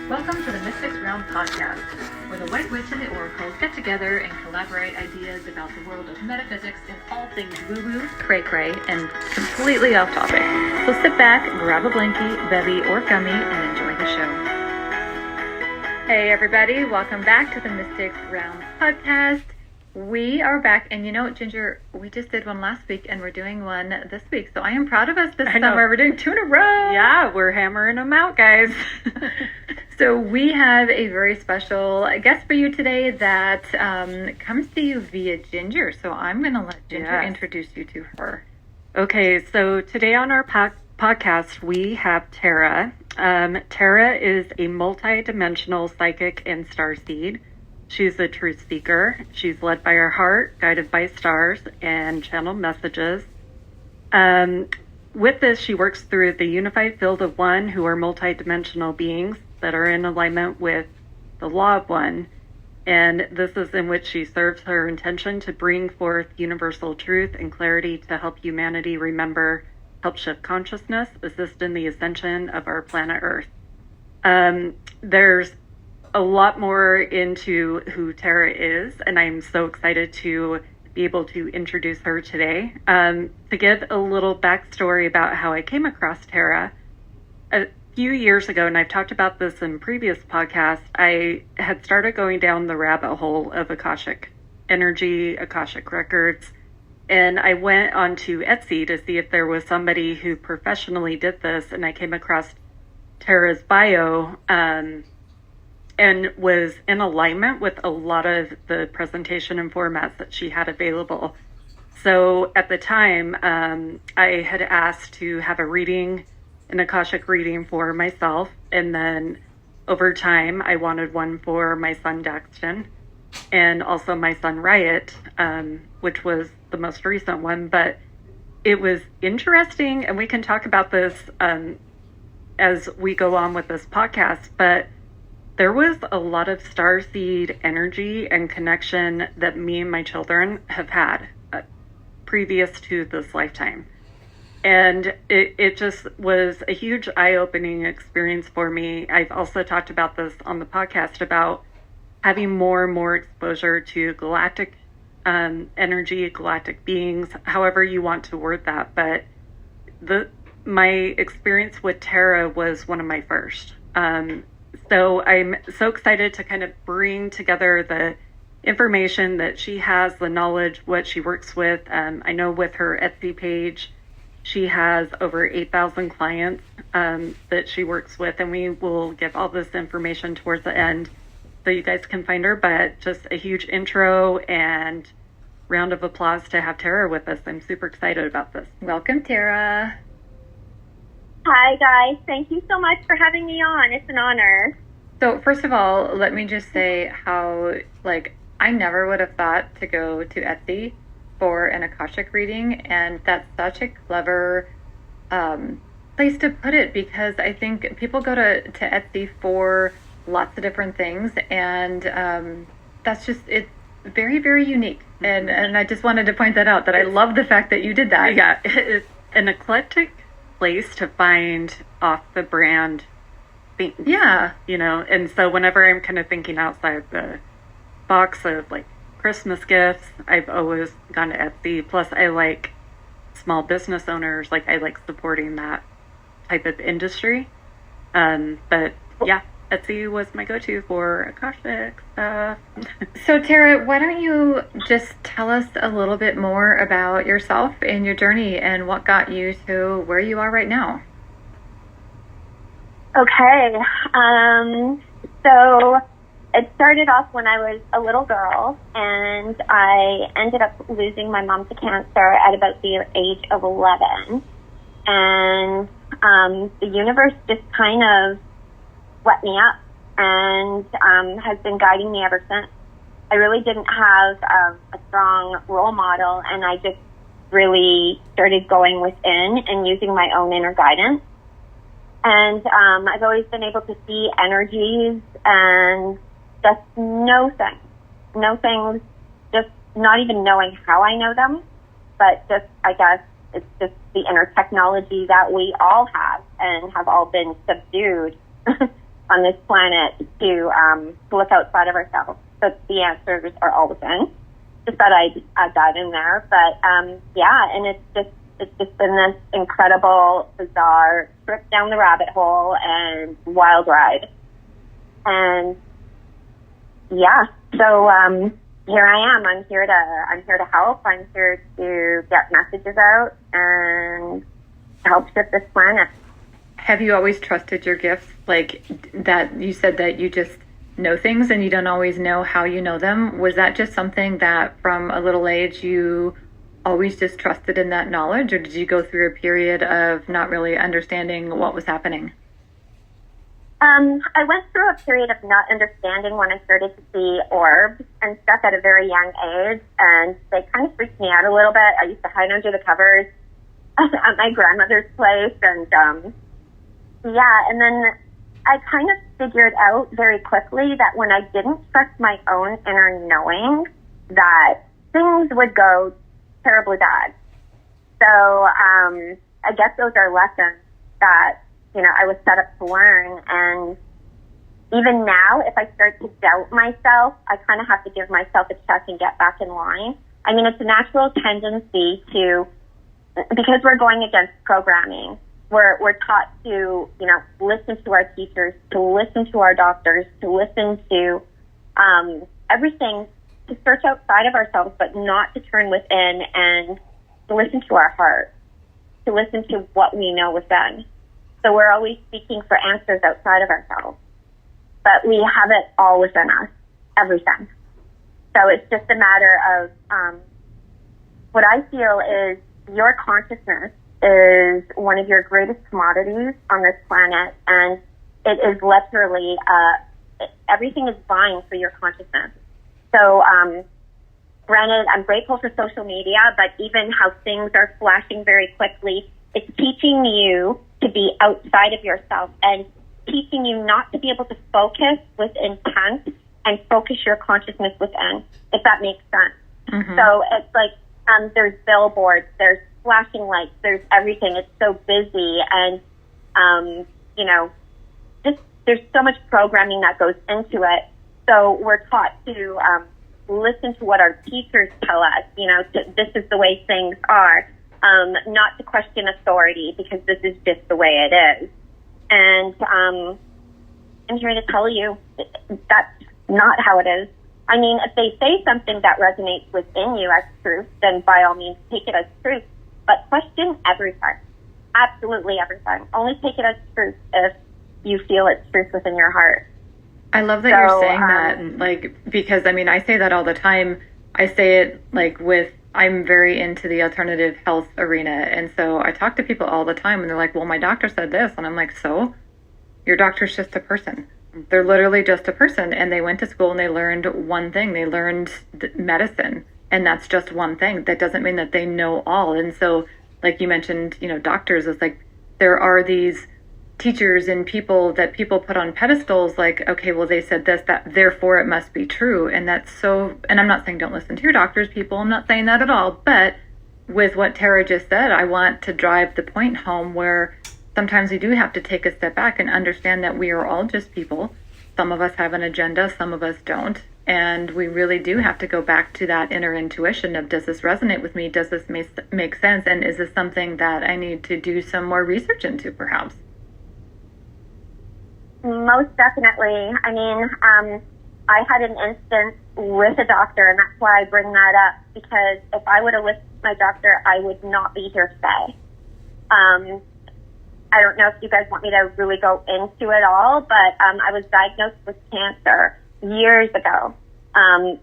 Welcome to the Mystics Realm podcast, where the White Witch and the Oracle get together and collaborate ideas about the world of metaphysics and all things woo-woo, cray-cray, and completely off topic. So sit back, grab a blankie, bevy, or gummy, and enjoy the show. Hey everybody, welcome back to the Mystics Realm podcast. We are back, and you know, Ginger, we just did one last week, and we're doing one this week, so I am proud of us this summer. We're doing 2 in a row. Yeah, we're hammering them out, guys. So we have a very special guest for you today that comes to you via Ginger, so I'm going to let Ginger introduce you to her. Okay, so today on our podcast, we have Tara. Tara is a multi-dimensional psychic and starseed. She's a truth seeker. She's led by her heart, guided by stars, and channeled messages. With this, she works through the unified field of one, who are multi-dimensional beings that are in alignment with the law of one. And this is in which she serves her intention to bring forth universal truth and clarity to help humanity remember, help shift consciousness, assist in the ascension of our planet Earth. There's a lot more into who Tara is, and I'm so excited to be able to introduce her today. To give a little backstory about how I came across Tara, a few years ago, and I've talked about this in previous podcasts, I had started going down the rabbit hole of Akashic energy, Akashic records, and I went onto Etsy to see if there was somebody who professionally did this, and I came across Tara's bio, and was in alignment with a lot of the presentation and formats that she had available. So at the time, I had asked to have a reading, an Akashic reading for myself, and then over time, I wanted one for my son Daxton, and also my son Riot, which was the most recent one. But it was interesting, and we can talk about this as we go on with this podcast, but there was a lot of starseed energy and connection that me and my children have had previous to this lifetime. And it just was a huge eye-opening experience for me. I've also talked about this on the podcast about having more and more exposure to galactic energy, galactic beings, however you want to word that. But my experience with Tara was one of my first. So I'm so excited to kind of bring together the information that she has, the knowledge, what she works with. I know with her Etsy page, she has over 8,000 clients that she works with, and we will give all this information towards the end so you guys can find her. But just a huge intro and round of applause to have Tara with us. I'm super excited about this. Welcome, Tara. Hi, guys. Thank you so much for having me on. It's an honor. So, first of all, let me just say how, I never would have thought to go to Etsy for an Akashic reading, and that's such a clever place to put it, because I think people go to Etsy for lots of different things, and that's just, it's very, very unique. And I just wanted to point that out, that I love the fact that you did that. Yeah, it's an eclectic place to find off the brand things. Yeah. And so whenever I'm kind of thinking outside the box of Christmas gifts, I've always gone to Etsy. Plus I like small business owners. I like supporting that type of industry. But yeah, Etsy was my go-to for Akashic stuff. So Tara, why don't you just tell us a little bit more about yourself and your journey and what got you to where you are right now? Okay. So it started off when I was a little girl, and I ended up losing my mom to cancer at about the age of 11. And the universe just kind of let me up and has been guiding me ever since. I really didn't have a strong role model, and I just really started going within and using my own inner guidance. And I've always been able to see energies and just know things, just not even knowing how I know them, but just, I guess, it's just the inner technology that we all have and have all been subdued on this planet to look outside of ourselves. So the answers are all within. Just thought I'd add that in there. But yeah, and it's just been this incredible, bizarre trip down the rabbit hole and wild ride. And yeah, so here I am. I'm here to help. I'm here to get messages out and help shift this planet. Have you always trusted your gifts? Like that, you said that you just know things and you don't always know how you know them. Was that just something that from a little age you always just trusted in that knowledge, or did you go through a period of not really understanding what was happening? I went through a period of not understanding when I started to see orbs and stuff at a very young age, and they kind of freaked me out a little bit. I used to hide under the covers at my grandmother's place, and yeah, and then I kind of figured out very quickly that when I didn't trust my own inner knowing, that things would go terribly bad. So I guess those are lessons that, you know, I was set up to learn. And even now, if I start to doubt myself, I kind of have to give myself a check and get back in line. I mean, it's a natural tendency to, because we're going against programming, we're taught to, you know, listen to our teachers, to listen to our doctors, to listen to everything, to search outside of ourselves, but not to turn within and to listen to our heart, to listen to what we know within. So we're always seeking for answers outside of ourselves, but we have it all within us, everything. So it's just a matter of what I feel is your consciousness is one of your greatest commodities on this planet, and it is literally everything is vying for your consciousness. So granted, I'm grateful for social media, but even how things are flashing very quickly, it's teaching you to be outside of yourself and teaching you not to be able to focus with intent and focus your consciousness within, if that makes sense. Mm-hmm. So it's like there's billboards, there's flashing lights, there's everything. It's so busy, and you know, just there's so much programming that goes into it. So we're taught to listen to what our teachers tell us. You know, this is the way things are. Not to question authority, because this is just the way it is. And I'm here to tell you that's not how it is. I mean, if they say something that resonates within you as truth, then by all means take it as truth. But question everything. Absolutely everything. Only take it as truth if you feel it's truth within your heart. I love that you're saying that, like, because, I mean, I say that all the time. I say it, like, I'm very into the alternative health arena, and so I talk to people all the time, and they're like, well, my doctor said this, and I'm like, so? Your doctor's just a person. They're literally just a person, and they went to school and they learned one thing. They learned medicine, and that's just one thing. That doesn't mean that they know all. And so, like you mentioned, you know, doctors, it's like there are these teachers and people that people put on pedestals, like, okay, well, they said this, that, therefore it must be true. And that's so, and I'm not saying don't listen to your doctors, people, I'm not saying that at all, but with what Tara just said, I want to drive the point home where sometimes we do have to take a step back and understand that we are all just people. Some of us have an agenda, some of us don't. And we really do have to go back to that inner intuition of, does this resonate with me? Does this make sense? And is this something that I need to do some more research into, perhaps? Most definitely. I mean, I had an instance with a doctor, and that's why I bring that up, because if I would have listened to my doctor, I would not be here today. I don't know if you guys want me to really go into it all, but I was diagnosed with cancer years ago,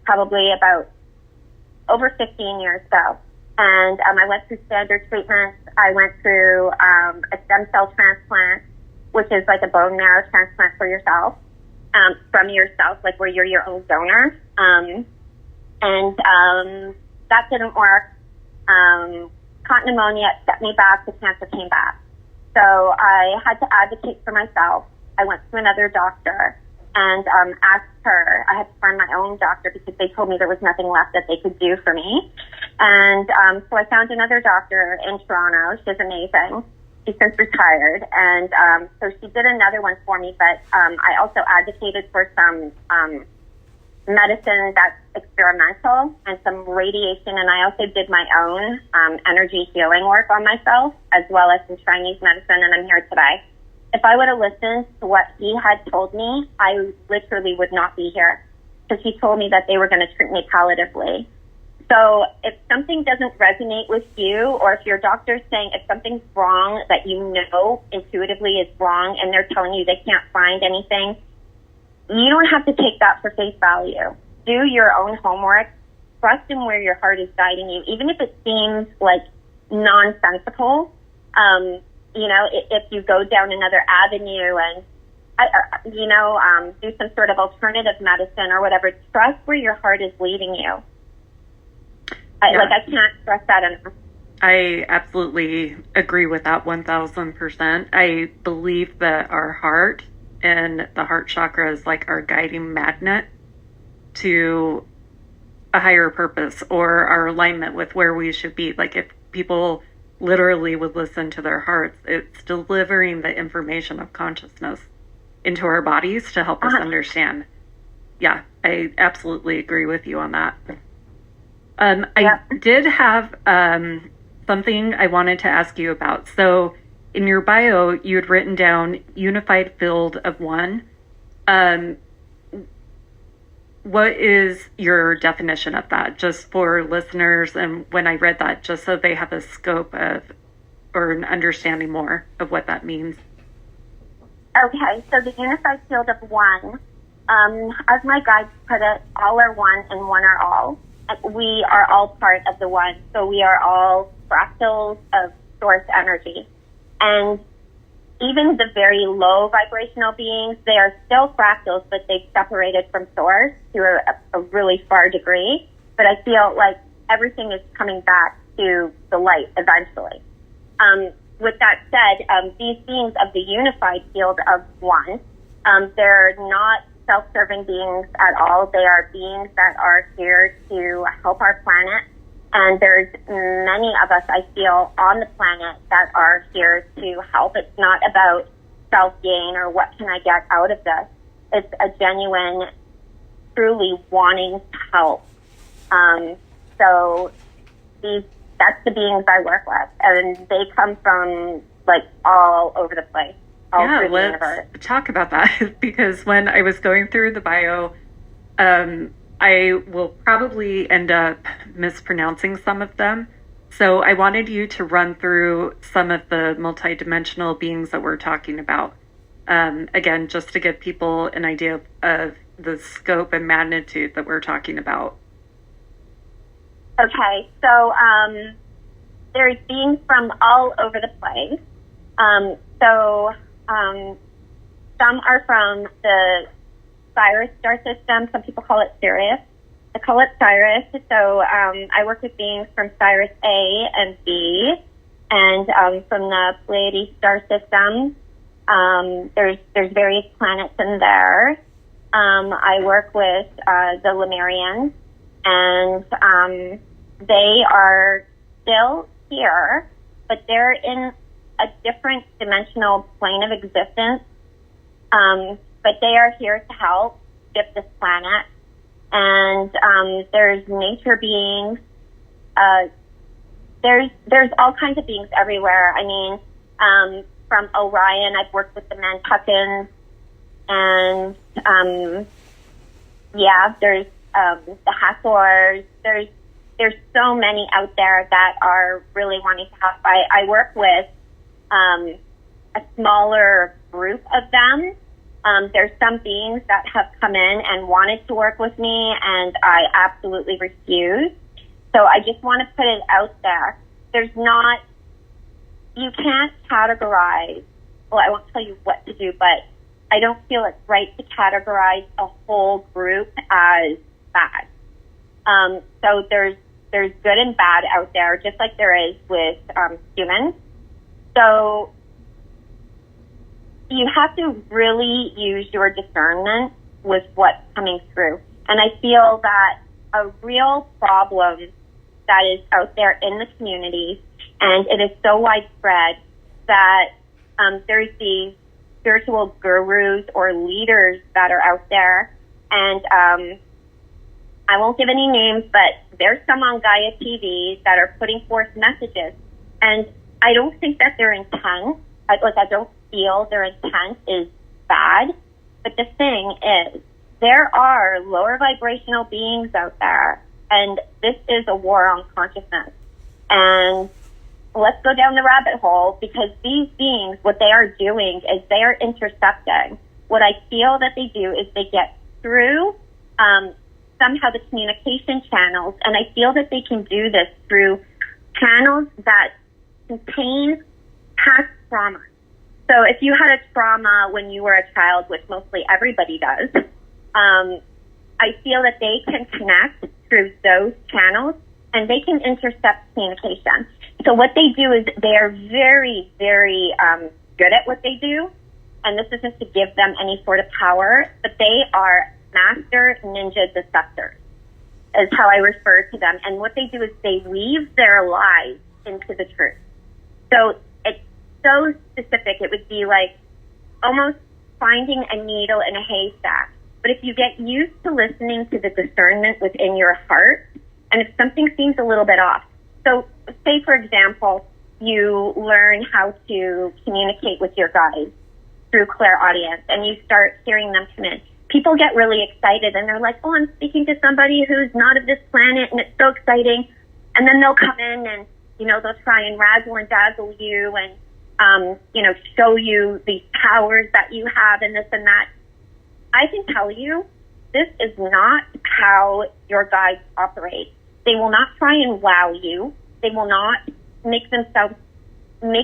probably about over 15 years ago. And I went through standard treatments. I went through a stem cell transplant, which is like a bone marrow transplant for yourself, from yourself, like where you're your own donor. And that didn't work. Caught pneumonia, it set me back, the cancer came back. So I had to advocate for myself. I went to another doctor and asked her. I had to find my own doctor because they told me there was nothing left that they could do for me. And so I found another doctor in Toronto. She's amazing. she's since retired, and so she did another one for me, but I also advocated for some medicine that's experimental and some radiation, and I also did my own energy healing work on myself, as well as some Chinese medicine, and I'm here today. If I would have listened to what he had told me, I literally would not be here, because he told me that they were going to treat me palliatively. So if something doesn't resonate with you, or if your doctor's saying if something's wrong that you know intuitively is wrong, and they're telling you they can't find anything, you don't have to take that for face value. Do your own homework. Trust in where your heart is guiding you, even if it seems like nonsensical. If you go down another avenue and, do some sort of alternative medicine or whatever, trust where your heart is leading you. I can't stress that enough. I absolutely agree with that 1,000%. I believe that our heart and the heart chakra is like our guiding magnet to a higher purpose or our alignment with where we should be. Like if people literally would listen to their hearts, it's delivering the information of consciousness into our bodies to help us understand. Yeah, I absolutely agree with you on that. I did have something I wanted to ask you about. So in your bio, you had written down unified field of one. What is your definition of that, just for listeners? And when I read that, just so they have a scope of, or an understanding more of what that means. Okay, so the unified field of one, as my guides put it, all are one and one are all. We are all part of the one, so we are all fractals of source energy. And even the very low vibrational beings, they are still fractals, but they've separated from source to a really far degree. But I feel like everything is coming back to the light eventually. With that said, these beings of the unified field of one, they're not self-serving beings at all. They are beings that are here to help our planet. And there's many of us, I feel, on the planet that are here to help. It's not about self-gain or what can I get out of this. It's a genuine, truly wanting to help. So that's the beings I work with. And they come from, all over the place. Yeah, let's talk about that. Because when I was going through the bio, I will probably end up mispronouncing some of them. So I wanted you to run through some of the multidimensional beings that we're talking about. Again, just to give people an idea of the scope and magnitude that we're talking about. Okay, so there's beings from all over the place. Some are from the Sirius star system. Some people call it Sirius. I call it Sirius. So I work with beings from Sirius A and B, and from the Pleiades star system. There's various planets in there. I work with the Lemurians, and they are still here, but they're in a different dimensional plane of existence. But they are here to help shift this planet. And there's nature beings. There's all kinds of beings everywhere. I mean, from Orion, I've worked with the Nantuckans, and there's the Hathors. There's so many out there that are really wanting to help. I work with a smaller group of them. There's some beings that have come in and wanted to work with me, and I absolutely refused. So I just want to put it out there. You can't categorize, well, I won't tell you what to do, but I don't feel it's right to categorize a whole group as bad. So there's good and bad out there, just like there is with humans. So you have to really use your discernment with what's coming through. And I feel that a real problem that is out there in the community, and it is so widespread, that there's these spiritual gurus or leaders that are out there, and I won't give any names, but there's some on Gaia TV that are putting forth messages, and I don't think that their intent, I don't feel their intent is bad, but the thing is, there are lower vibrational beings out there, and this is a war on consciousness. And let's go down the rabbit hole, because these beings, what they are doing is they are intercepting. What I feel that they do is they get through somehow the communication channels, and I feel that they can do this through channels that contain past trauma. So if you had a trauma when you were a child, which mostly everybody does, I feel that they can connect through those channels, and they can intercept communication. So what they do is they are very, very good at what they do, and this isn't to give them any sort of power, but they are master ninja deceptors, is how I refer to them. And what they do is they weave their lies into the truth. So it's so specific, it would be like almost finding a needle in a haystack. But if you get used to listening to the discernment within your heart, and if something seems a little bit off, so say, for example, you learn how to communicate with your guides through clairaudience, and you start hearing them come in. People get really excited, and they're like, oh, I'm speaking to somebody who's not of this planet, and it's so exciting. And then they'll come in and, they'll try and razzle and dazzle you and, show you these powers that you have and this and that. I can tell you, this is not how your guides operate. They will not try and wow you. They will not make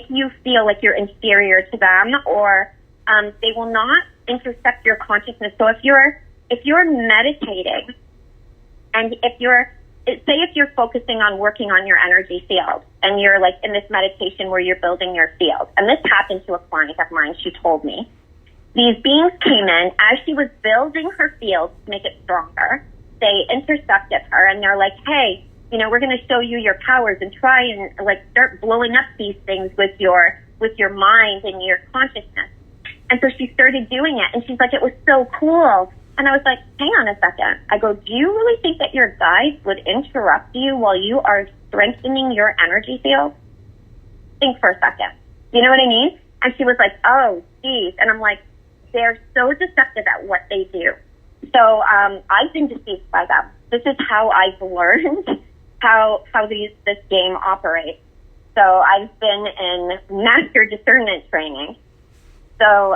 you feel like you're inferior to them, or they will not intercept your consciousness. So if you're meditating, and if you're focusing on working on your energy field, and you're like in this meditation where you're building your field, and this happened to a client of mine, she told me, these beings came in as she was building her field to make it stronger. They intercepted her, and they're like, hey, we're going to show you your powers, and try and start blowing up these things with your mind and your consciousness. And so she started doing it, and she's like, it was so cool. And I was like, hang on a second. I go, do you really think that your guides would interrupt you while you are strengthening your energy field? Think for a second. You know what I mean? And she was like, oh, geez. And I'm like, they're so deceptive at what they do. So I've been deceived by them. This is how I've learned how this game operates. So I've been in master discernment training. So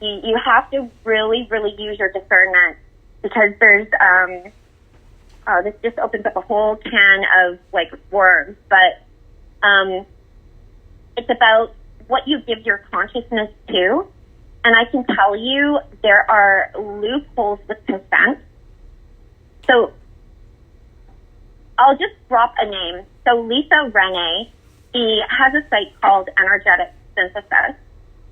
you have to really, really use your discernment, because there's this just opens up a whole can of worms. But it's about what you give your consciousness to. And I can tell you there are loopholes with consent. So I'll just drop a name. So Lisa Renee, she has a site called Energetic Synthesis,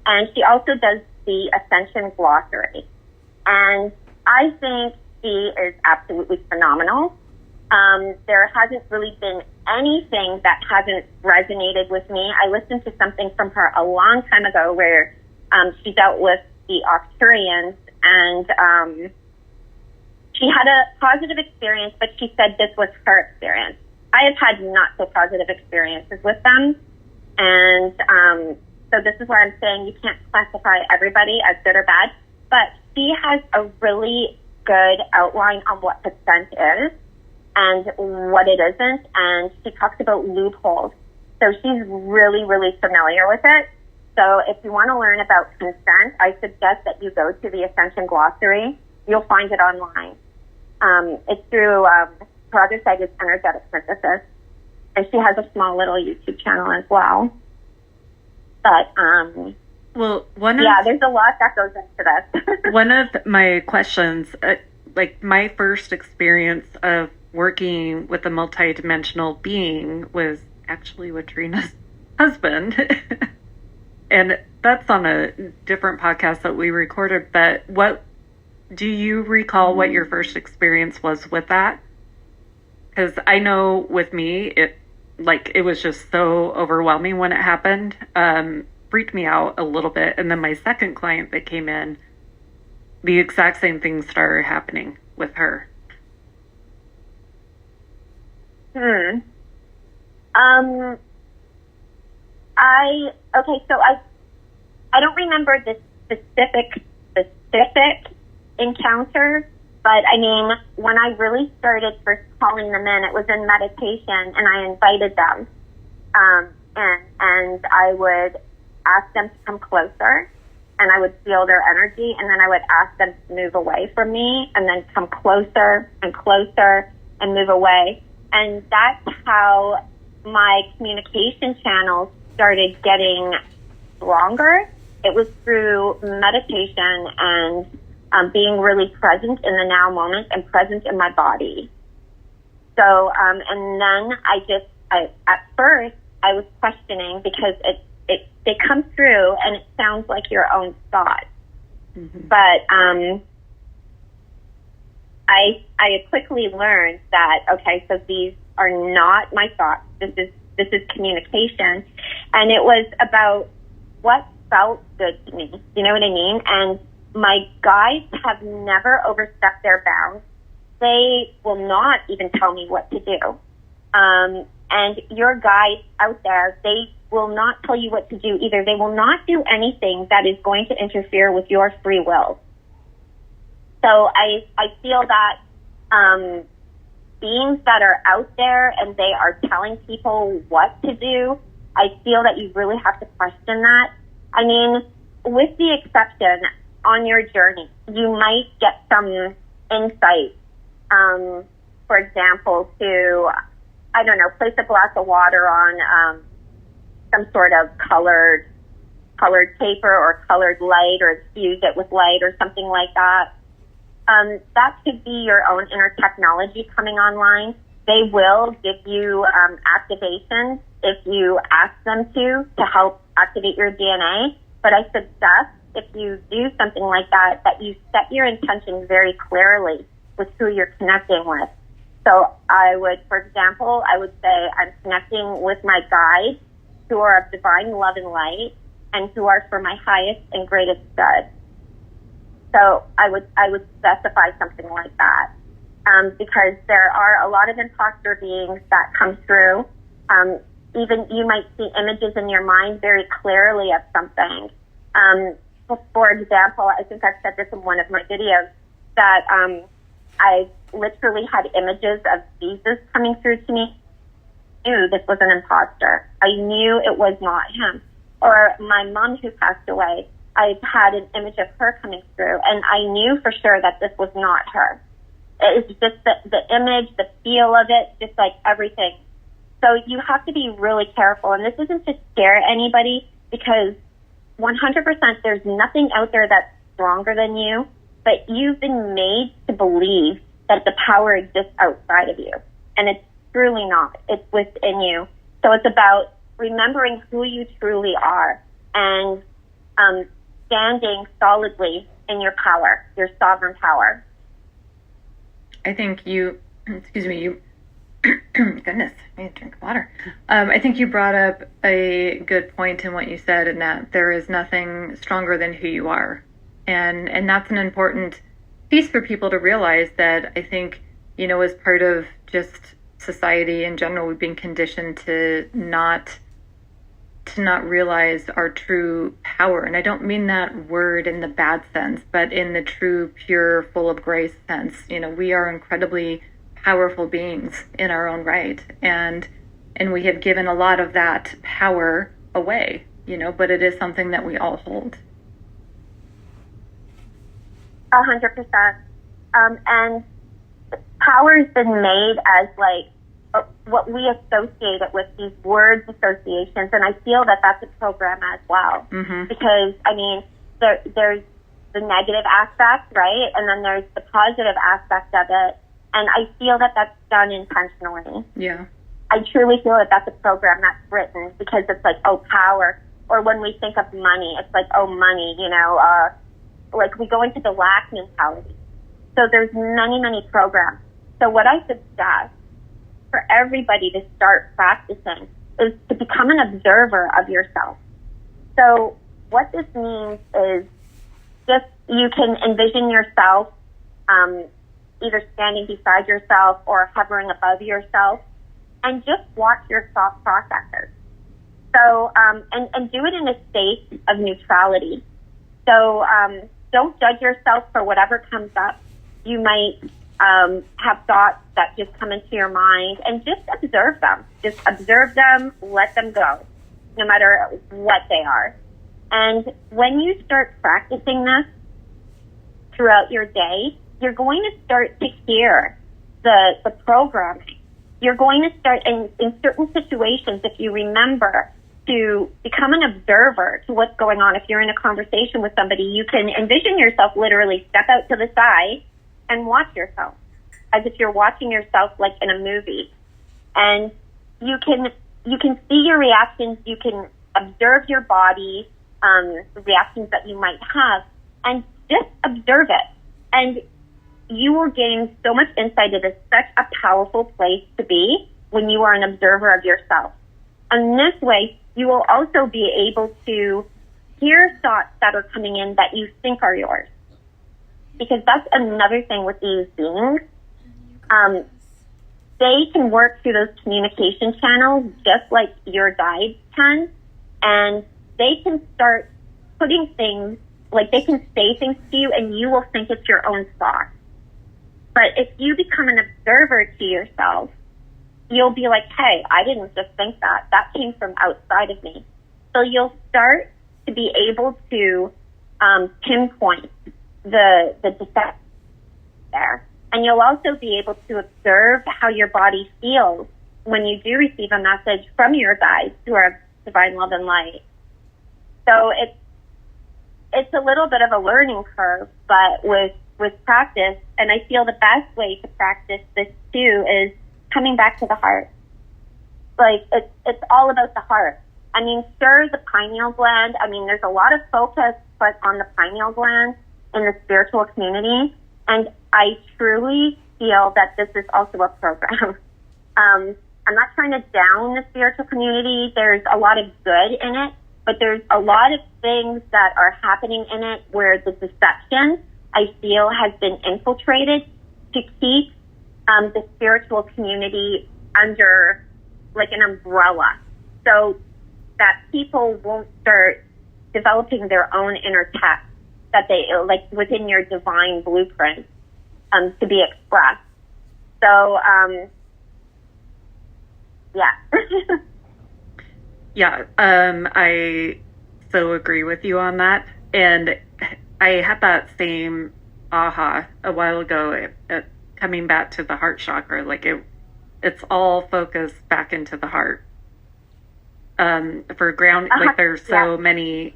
and she also does the Ascension Glossary. And I think she is absolutely phenomenal. There hasn't really been anything that hasn't resonated with me. I listened to something from her a long time ago where she dealt with the Arcturians, and she had a positive experience, but she said this was her experience. I have had not so positive experiences with them, and so this is where I'm saying you can't classify everybody as good or bad, but she has a really good outline on what consent is and what it isn't, and she talks about loopholes. So she's really, really familiar with it. So if you want to learn about consent, I suggest that you go to the Ascension Glossary. You'll find it online. It's through, her other site is Energetic Synthesis, and she has a small little YouTube channel as well. But, there's a lot that goes into this. One of my questions, my first experience of working with a multidimensional being was actually with Trina's husband. And that's on a different podcast that we recorded, but what do you recall what your first experience was with that? Because I know with me, it was just so overwhelming when it happened. freaked me out a little bit. And then my second client that came in, the exact same thing started happening with her. I don't remember the specific encounter, but I mean, when I really started first calling them in, it was in meditation, and I invited them, and I would ask them to come closer, and I would feel their energy, and then I would ask them to move away from me, and then come closer and closer and move away. And that's how my communication channels started getting stronger. It was through meditation and being really present in the now moment and present in my body. So, and then at first I was questioning because it comes through and it sounds like your own thought. Mm-hmm. But I quickly learned that, okay, so these are not my thoughts. This is communication. And it was about what felt good to me. You know what I mean? And my guides have never overstepped their bounds. They will not even tell me what to do. And your guides out there, they will not tell you what to do either. They will not do anything that is going to interfere with your free will. So I feel that beings that are out there and they are telling people what to do, I feel that you really have to question that. I mean, with the exception, on your journey, you might get some insight, for example, to, I don't know, place a glass of water on some sort of colored paper or colored light, or infuse it with light or something like that. That could be your own inner technology coming online. They will give you activations if you ask them to help activate your DNA. But I suggest if you do something like that, that you set your intention very clearly with who you're connecting with. So I would, for example, I would say I'm connecting with my guides who are of divine love and light and who are for my highest and greatest good. So I would specify something like that, because there are a lot of imposter beings that come through. Even you might see images in your mind very clearly of something. For example, I think I've said this in one of my videos, that I literally had images of Jesus coming through to me. I knew this was an imposter. I knew it was not him. Or my mom who passed away, I had an image of her coming through, and I knew for sure that this was not her. It's just the image, the feel of it, just like everything. So you have to be really careful, and this isn't to scare anybody, because 100% there's nothing out there that's stronger than you, but you've been made to believe that the power exists outside of you, and it's truly not. It's within you. So it's about remembering who you truly are and standing solidly in your power, your sovereign power. I think goodness, I need to drink water. I think you brought up a good point in what you said, in that there is nothing stronger than who you are. And that's an important piece for people to realize, that I think, as part of just society in general, we've been conditioned to not realize our true power. And I don't mean that word in the bad sense, but in the true, pure, full of grace sense. We are incredibly powerful beings in our own right. And we have given a lot of that power away, but it is something that we all hold. 100%. And power's been made as what we associate it with, these words associations, and I feel that that's a program as well. Mm-hmm. Because, there's the negative aspect, right? And then there's the positive aspect of it, and I feel that that's done intentionally. Yeah. I truly feel that that's a program that's written, because it's like, oh, power. Or when we think of money, it's like, oh, money, we go into the lack mentality. So there's many, many programs. So what I suggest for everybody to start practicing is to become an observer of yourself. So what this means is just you can envision yourself either standing beside yourself or hovering above yourself, and just watch your thought processes. So, and do it in a state of neutrality. So, don't judge yourself for whatever comes up. You might have thoughts that just come into your mind, and just observe them. Just observe them, let them go, no matter what they are. And when you start practicing this throughout your day, you're going to start to hear the programming. You're going to start in certain situations, if you remember to become an observer to what's going on. If you're in a conversation with somebody, you can envision yourself literally step out to the side and watch yourself as if you're watching yourself like in a movie. And you can see your reactions. You can observe your body, the reactions that you might have, and just observe it. And you will gain so much insight. It is such a powerful place to be when you are an observer of yourself. And this way, you will also be able to hear thoughts that are coming in that you think are yours. Because that's another thing with these beings. They can work through those communication channels just like your guides can. And they can start putting things, like they can say things to you and you will think it's your own thought. But if you become an observer to yourself, you'll be like, hey, I didn't just think that. That came from outside of me. So you'll start to be able to pinpoint the defect there. And you'll also be able to observe how your body feels when you do receive a message from your guides who are divine love and light. So it's a little bit of a learning curve, but with practice, and I feel the best way to practice this too is coming back to the heart. Like, it's all about the heart. I mean, sure, the pineal gland, I mean, there's a lot of focus put on the pineal gland in the spiritual community, and I truly feel that this is also a program. I'm not trying to down the spiritual community. There's a lot of good in it, but there's a lot of things that are happening in it where the deception, I feel, has been infiltrated to keep the spiritual community under like an umbrella, so that people won't start developing their own inner tech that they, like within your divine blueprint, to be expressed. So, yeah. Yeah, I so agree with you on that. And I had that same aha a while ago at coming back to the heart chakra. Like it's all focused back into the heart. For ground, like there's so many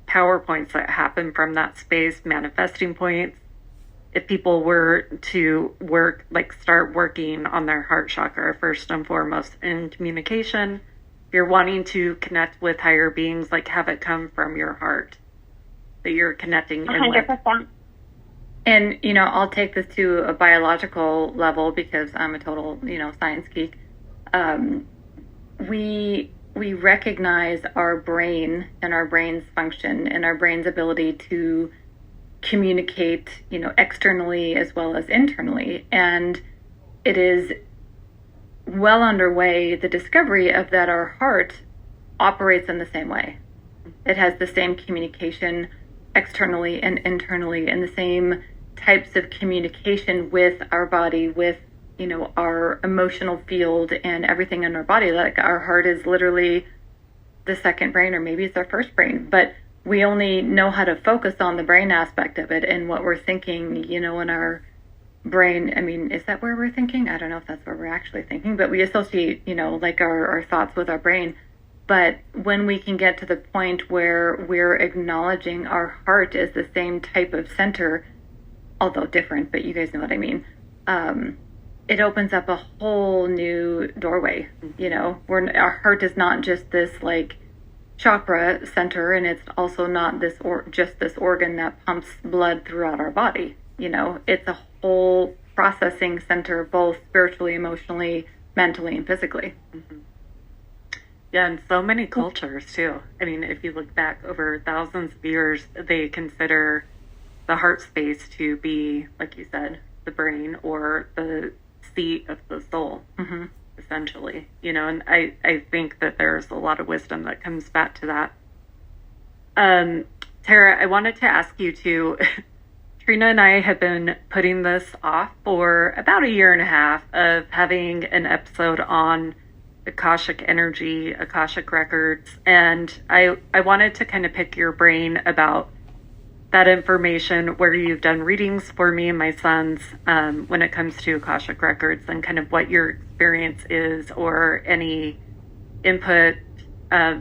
PowerPoints that happen from that space, manifesting points. If people were to start working on their heart chakra first and foremost in communication, if you're wanting to connect with higher beings, like have it come from your heart that you're connecting in 100%. with. And, I'll take this to a biological level because I'm a total, science geek. We recognize our brain and our brain's function and our brain's ability to communicate, externally as well as internally. And it is well underway, the discovery of that our heart operates in the same way. It has the same communication externally and internally, and the same types of communication with our body, with our emotional field and everything in our body. Like our heart is literally the second brain, or maybe it's our first brain, but we only know how to focus on the brain aspect of it and what we're thinking, in our brain. I mean, is that where we're thinking? I don't know if that's where we're actually thinking, but we associate, like our thoughts with our brain. But when we can get to the point where we're acknowledging our heart as the same type of center, although different, but you guys know what I mean, it opens up a whole new doorway. Where our heart is not just this like chakra center, and it's also not just this organ that pumps blood throughout our body. It's a whole processing center, both spiritually, emotionally, mentally, and physically. Mm-hmm. Yeah, and so many cultures too. I mean, if you look back over thousands of years, they consider the heart space to be, like you said, the brain or the seat of the soul, essentially. You know, and I think that there's a lot of wisdom that comes back to that. Tara, I wanted to ask you to, Trina and I have been putting this off for about a year and a half of having an episode on Akashic energy, Akashic records, and I wanted to kind of pick your brain about that information, where you've done readings for me and my sons when it comes to Akashic records, and kind of what your experience is, or any input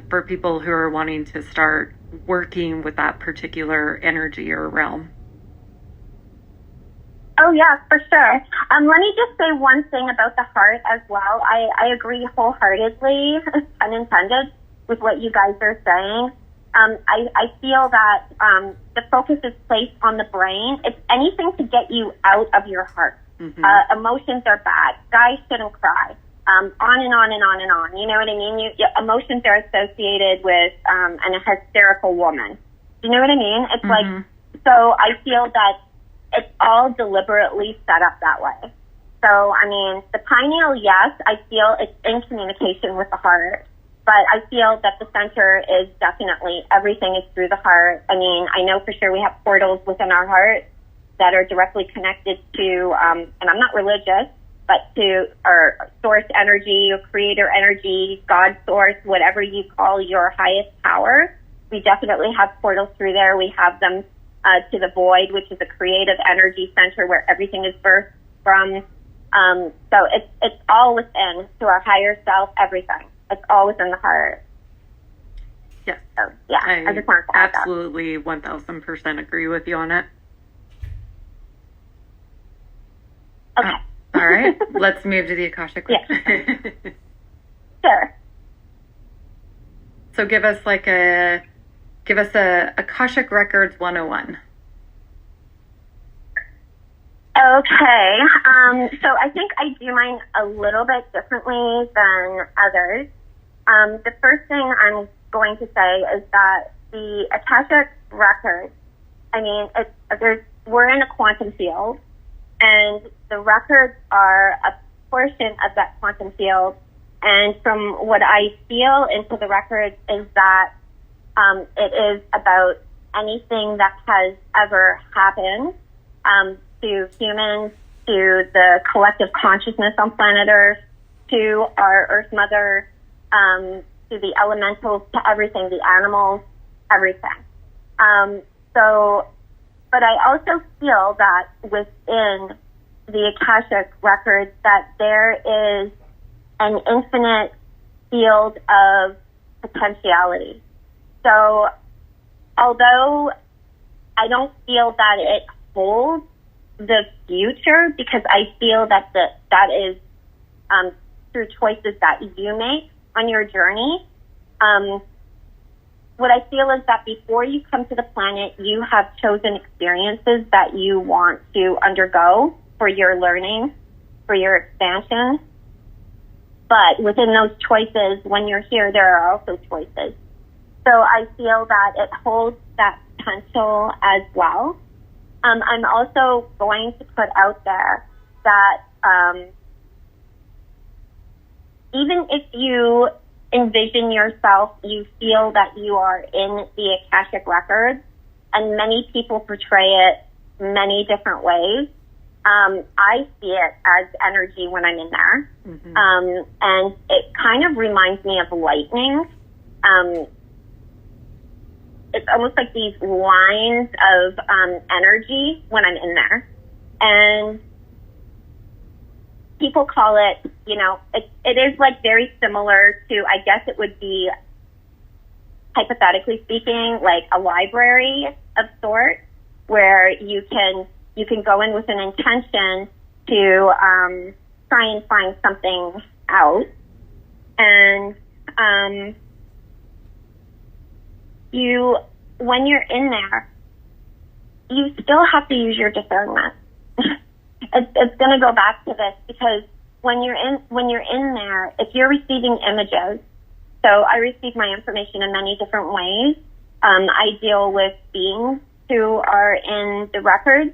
for people who are wanting to start working with that particular energy or realm. Oh, yeah, for sure. Let me just say one thing about the heart as well. I agree wholeheartedly, unintended, with what you guys are saying. I feel that the focus is placed on the brain. It's anything to get you out of your heart. Emotions are bad. Guys shouldn't cry. On and on and on and on. You know what I mean? Emotions are associated with an hysterical woman. You know what I mean? It's like, so I feel that it's all deliberately set up that way. So, I mean, the pineal, yes, I feel it's in communication with the heart, but I feel that the center is definitely, everything is through the heart. I mean, I know for sure we have portals within our heart that are directly connected to, and I'm not religious, but to our source energy or creator energy, God source, whatever you call your highest power. We definitely have portals through there. We have them to the void, which is a creative energy center where everything is birthed from. So it's all within, to our higher self, everything. It's all within the heart. Yes. So, yeah, I just want to absolutely 1,000% agree with you on it. Okay. All right, let's move to the Akashic. Yeah. Sure. So give us a Akashic Records 101. Okay. So I think I do mine a little bit differently than others. The first thing I'm going to say is that the Akashic Records, I mean, we're in a quantum field, and the records are a portion of that quantum field. And from what I feel into the records is that it is about anything that has ever happened to humans, to the collective consciousness on planet Earth, to our Earth Mother, to the elementals, to everything, the animals, everything. But I also feel that within the Akashic records that there is an infinite field of potentiality. So although I don't feel that it holds the future, because I feel that that is through choices that you make on your journey, what I feel is that before you come to the planet, you have chosen experiences that you want to undergo for your learning, for your expansion. But within those choices, when you're here, there are also choices. So I feel that it holds that potential as well. I'm also going to put out there that even if you envision yourself, you feel that you are in the Akashic Records, and many people portray it many different ways. I see it as energy when I'm in there. And it kind of reminds me of lightning. It's almost like these lines of energy when I'm in there. And people call it, it is like very similar to, I guess it would be, hypothetically speaking, like a library of sorts, where you can go in with an intention to try and find something out. And when you're in there, you still have to use your discernment. It's going to go back to this, because when you're in there, if you're receiving images, So I receive my information in many different ways. I deal with beings who are in the records,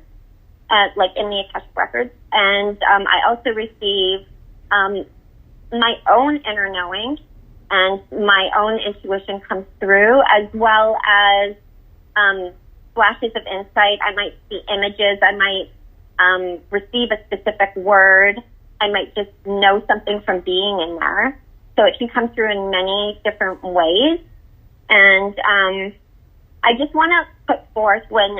like in the Akashic records, and I also receive my own inner knowing, and my own intuition comes through, as well as flashes of insight. I might see images. I might receive a specific word. I might just know something from being in there. So it can come through in many different ways. And I just want to put forth, when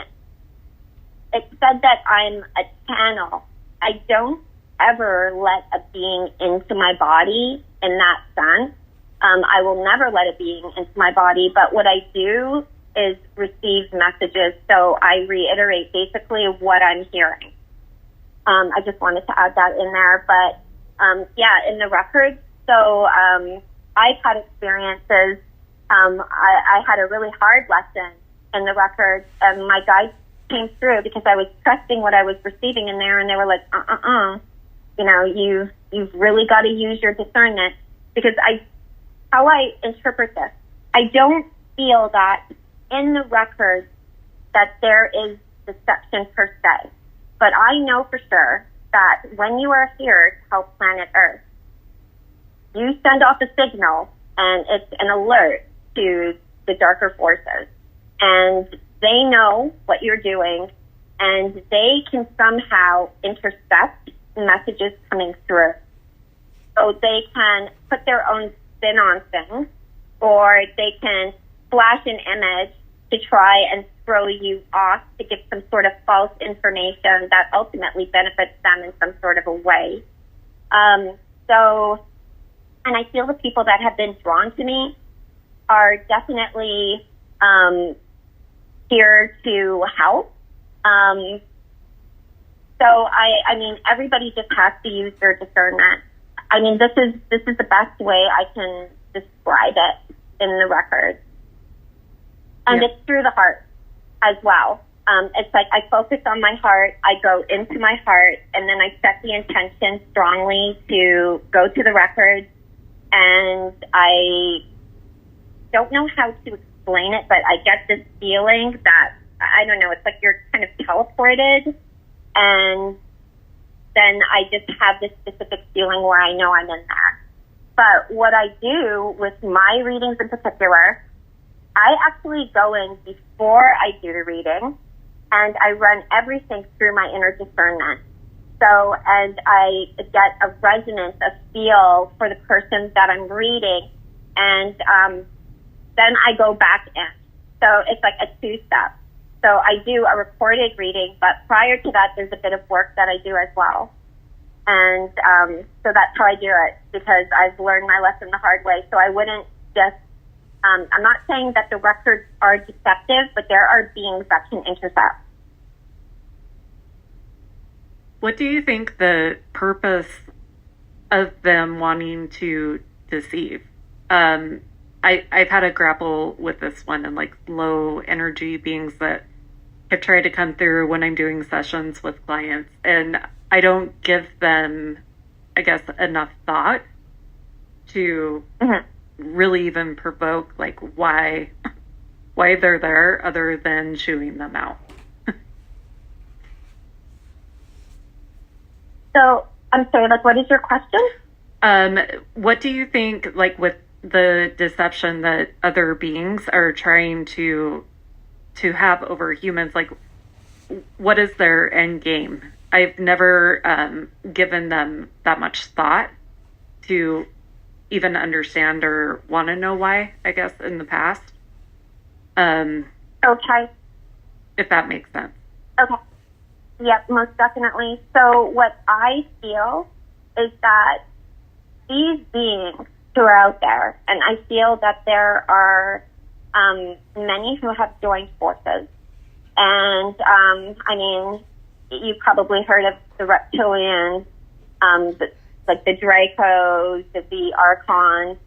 it's said that I'm a channel, I don't ever let a being into my body in that sense. I will never let a being into my body, but what I do is receive messages, so I reiterate basically what I'm hearing. I just wanted to add that in there, but yeah, in the records, so I've had experiences. I had a really hard lesson in the records, and my guides came through because I was trusting what I was receiving in there, and they were like, you know, you've really got to use your discernment, because how I interpret this, I don't feel that in the records that there is deception per se, but I know for sure that when you are here to help planet Earth, you send off a signal, and it's an alert to the darker forces, and they know what you're doing, and they can somehow intercept messages coming through. So they can put their own spin on things, or they can flash an image to try and throw you off to give some sort of false information that ultimately benefits them in some sort of a way. And I feel the people that have been drawn to me are definitely here to help. So I mean, everybody just has to use their discernment. I mean, this is the best way I can describe it in the records. And It's through the heart as well. It's like I focus on my heart, I go into my heart, and then I set the intention strongly to go to the records, and I don't know how to explain it, but I get this feeling that, I don't know, it's like you're kind of teleported, and then I just have this specific feeling where I know I'm in there. But what I do with my readings in particular, I actually go in before I do the reading, and I run everything through my inner discernment. So, and I get a resonance, a feel for the person that I'm reading, and then I go back in. So it's like a two-step. So I do a recorded reading, but prior to that, there's a bit of work that I do as well. And so that's how I do it, because I've learned my lesson the hard way. So I wouldn't just, I'm not saying that the records are deceptive, but there are beings that can intercept. What do you think the purpose of them wanting to deceive? I've had to grapple with this one, and like low energy beings that have tried to come through when I'm doing sessions with clients, and I don't give them, I guess, enough thought to really even provoke like why they're there, other than chewing them out. So I'm sorry, like, what is your question? What do you think, like, with the deception that other beings are trying to have over humans, like, what is their end game? I've never given them that much thought to even understand or want to know why, I guess, in the past. Okay. If that makes sense. Okay. Yep, most definitely. So what I feel is that these beings who are out there, and I feel that there are many who have joined forces. And, I mean, you probably heard of the reptilians, like the Dracos, the Archons,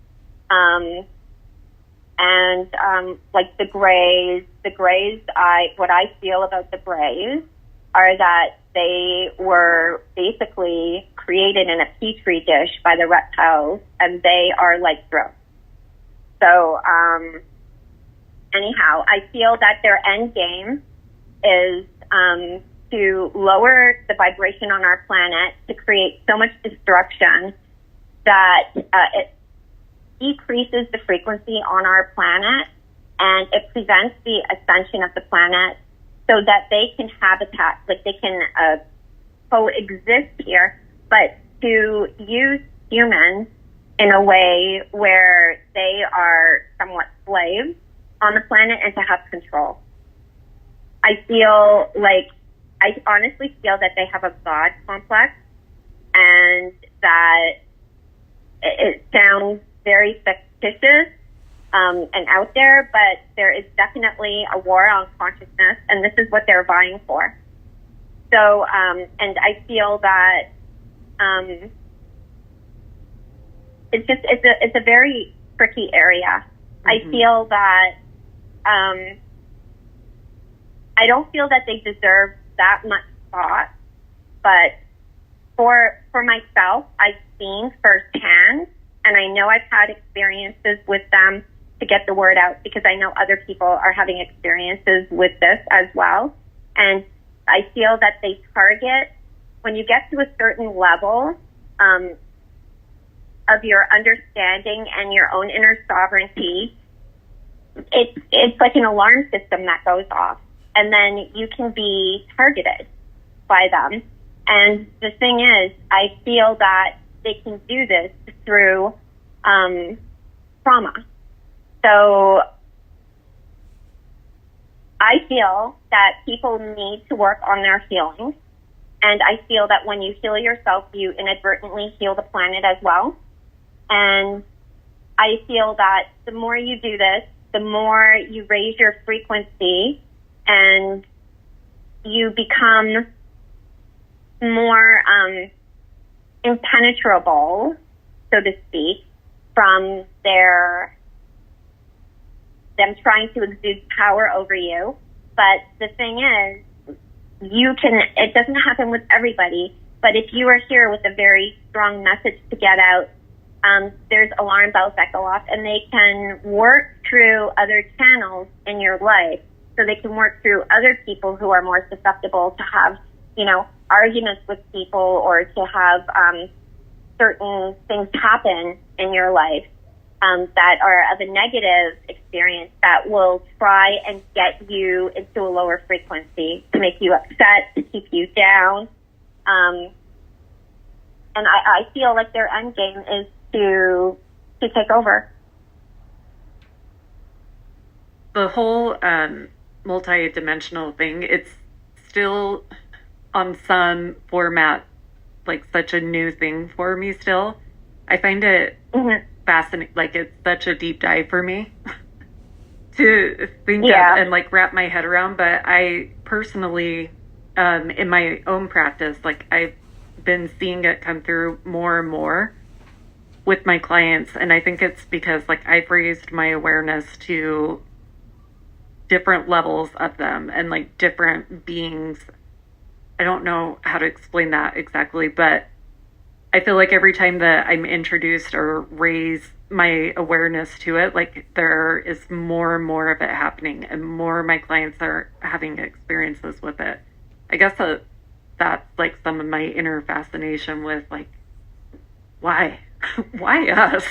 and like the Greys. The Greys, what I feel about the Greys are that they were basically created in a petri dish by the reptiles, and they are like drones. So, anyhow, I feel that their end game is to lower the vibration on our planet, to create so much destruction that it decreases the frequency on our planet, and it prevents the ascension of the planet so that they can habitat, like they can coexist here, but to use humans in a way where they are somewhat slaves on the planet and to have control. I honestly feel that they have a God complex, and that it sounds very fictitious and out there, but there is definitely a war on consciousness, and this is what they're vying for. So, and I feel that it's a very tricky area. I feel that I don't feel that they deserve that much thought, but for myself, I've seen firsthand, and I know I've had experiences with them to get the word out, because I know other people are having experiences with this as well. And I feel that they target, when you get to a certain level of your understanding and your own inner sovereignty, it's like an alarm system that goes off, and then you can be targeted by them. And the thing is, I feel that they can do this through trauma. So I feel that people need to work on their healing, and I feel that when you heal yourself, you inadvertently heal the planet as well. And I feel that the more you do this, the more you raise your frequency and you become more impenetrable, so to speak, from them trying to exude power over you. But the thing is, it doesn't happen with everybody, but if you are here with a very strong message to get out, there's alarm bells that go off, and they can work through other channels in your life. So they can work through other people who are more susceptible to have, arguments with people, or to have certain things happen in your life that are of a negative experience, that will try and get you into a lower frequency, to make you upset, to keep you down. And I feel like their end game is to take over. The whole multi-dimensional thing, it's still on some format like such a new thing for me still. I find it fascinating, like it's such a deep dive for me to think of and like wrap my head around. But I personally, in my own practice, like I've been seeing it come through more and more with my clients, and I think it's because like I've raised my awareness to different levels of them and like different beings. I don't know how to explain that exactly, but I feel like every time that I'm introduced or raise my awareness to it, like there is more and more of it happening, and more of my clients are having experiences with it. I guess that's like some of my inner fascination with like, why? Why us?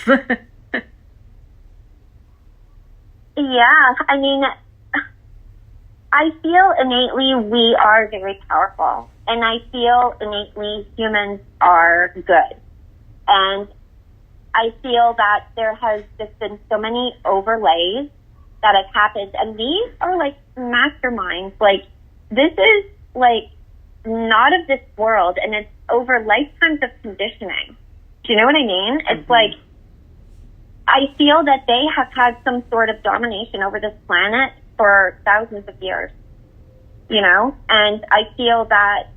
Yeah, I mean, I feel innately we are very powerful, and I feel innately humans are good. And I feel that there has just been so many overlays that have happened, and these are like masterminds. Like, this is like not of this world, and it's over lifetimes of conditioning. Do you know what I mean? It's like, I feel that they have had some sort of domination over this planet for thousands of years, and I feel that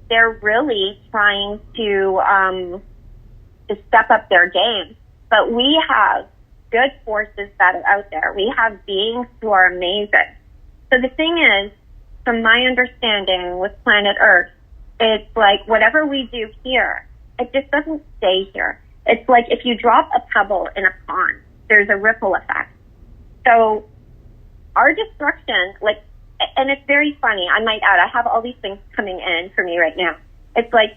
they're really trying to step up their game. But we have good forces that are out there. We have beings who are amazing. So the thing is, from my understanding with planet Earth, it's like whatever we do here, it just doesn't stay here. It's like if you drop a pebble in a pond, there's a ripple effect. So our destruction, like, and it's very funny, I might add, I have all these things coming in for me right now. It's like,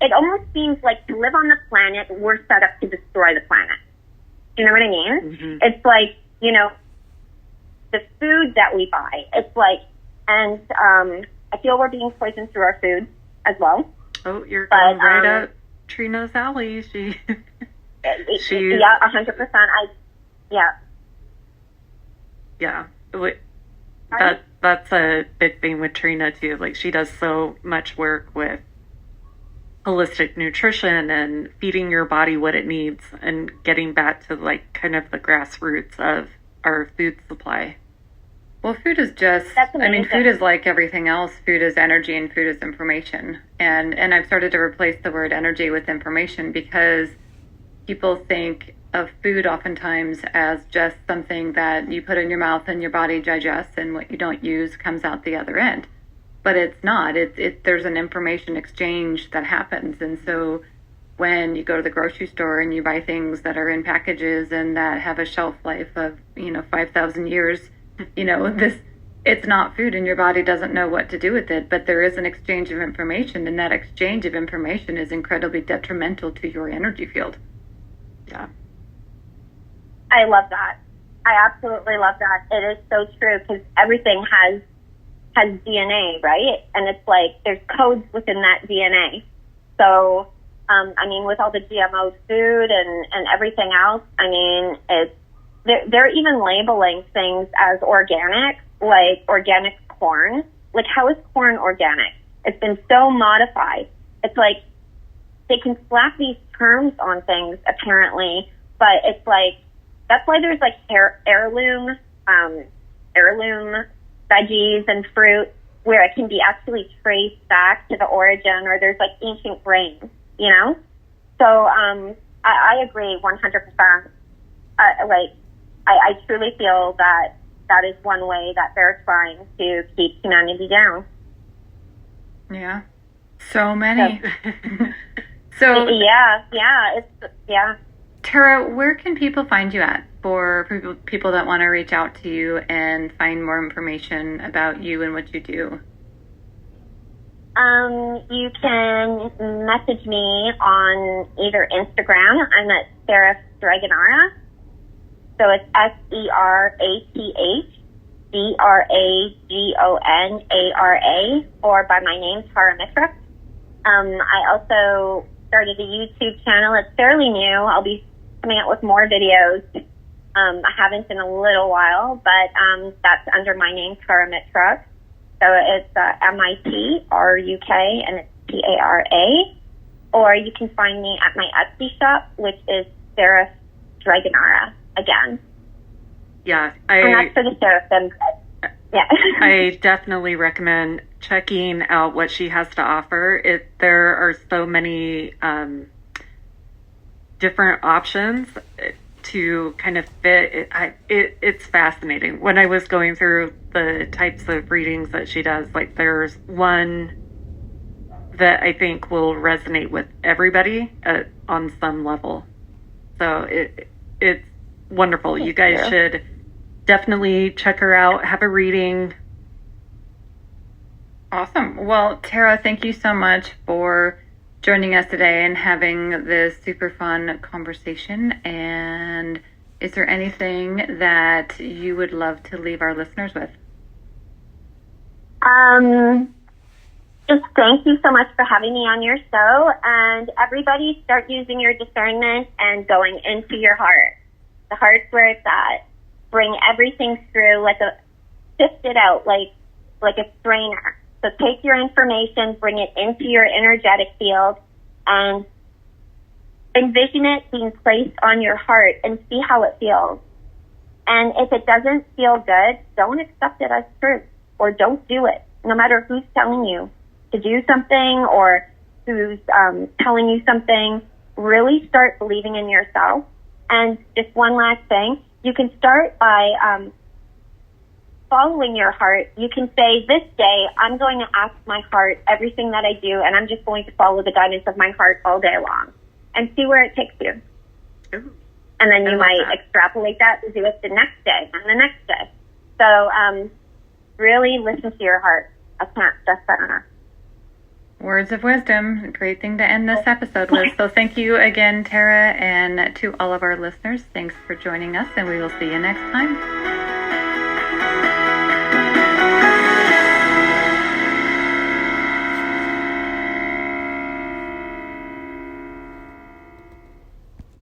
it almost seems like to live on the planet, we're set up to destroy the planet. Do you know what I mean? Mm-hmm. It's like, you know, the food that we buy, it's like, and I feel we're being poisoned through our food as well. Oh, you're going right up Trina's alley. She's yeah, 100%. Yeah. That's a big thing with Trina too. Like, she does so much work with holistic nutrition and feeding your body what it needs and getting back to like kind of the grassroots of our food supply. Well, food is just, I mean, food is like everything else. Food is energy and food is information. And I've started to replace the word energy with information because people think of food oftentimes as just something that you put in your mouth and your body digests, and what you don't use comes out the other end. But it's not. There's an information exchange that happens. And so when you go to the grocery store and you buy things that are in packages and that have a shelf life of, 5,000 years, it's not food and your body doesn't know what to do with it. But there is an exchange of information, and that exchange of information is incredibly detrimental to your energy field. Yeah. I love that. I absolutely love that. It is so true because everything has DNA, right? And it's like there's codes within that DNA. So, with all the GMO food and everything else, they're even labeling things as organic, like organic corn. Like, how is corn organic? It's been so modified. It's like they can slap these terms on things, apparently, but it's like, that's why there's like heirloom veggies and fruit where it can be actually traced back to the origin, or there's like ancient grains, So I agree 100%. I truly feel that is one way that they're trying to keep humanity down. Yeah. So many. Yeah. Tara, where can people find you at for people that want to reach out to you and find more information about you and what you do? You can message me on either Instagram. I'm at Sarah Dragonara. So it's SERATHDRAGONARA, or by my name, Tara Mitruk. I also started a YouTube channel. It's fairly new. I'll be coming out with more videos. I haven't in a little while, but that's under my name, Tara Mitruk. So it's MITRUK, and it's TARA. Or you can find me at my Etsy shop, which is Sarah Dragonara again. Yeah, and that's for the seraphim. Yeah. I definitely recommend checking out what she has to offer. There are so many different options to kind of fit. It's fascinating. When I was going through the types of readings that she does, like there's one that I think will resonate with everybody on some level. So it's wonderful. You guys should definitely check her out, have a reading. Awesome. Well, Tara, thank you so much for joining us today and having this super fun conversation. And is there anything that you would love to leave our listeners with? Just thank you so much for having me on your show. And everybody, start using your discernment and going into your heart. The heart's where it's at. Bring everything through, sift it out like a strainer. So take your information, bring it into your energetic field, and envision it being placed on your heart and see how it feels. And if it doesn't feel good, don't accept it as truth, or don't do it, no matter who's telling you to do something or who's telling you something. Really start believing in yourself. And just one last thing, you can start by following your heart. You can say, this day, I'm going to ask my heart everything that I do, and I'm just going to follow the guidance of my heart all day long. and see where it takes you. Ooh. And then I you love might that. extrapolate that to do it the next day and the next day. So really listen to your heart. I can't stress that enough. Words of wisdom. Great thing to end this episode with. So thank you again, Tara, and to all of our listeners, thanks for joining us, and we will see you next time.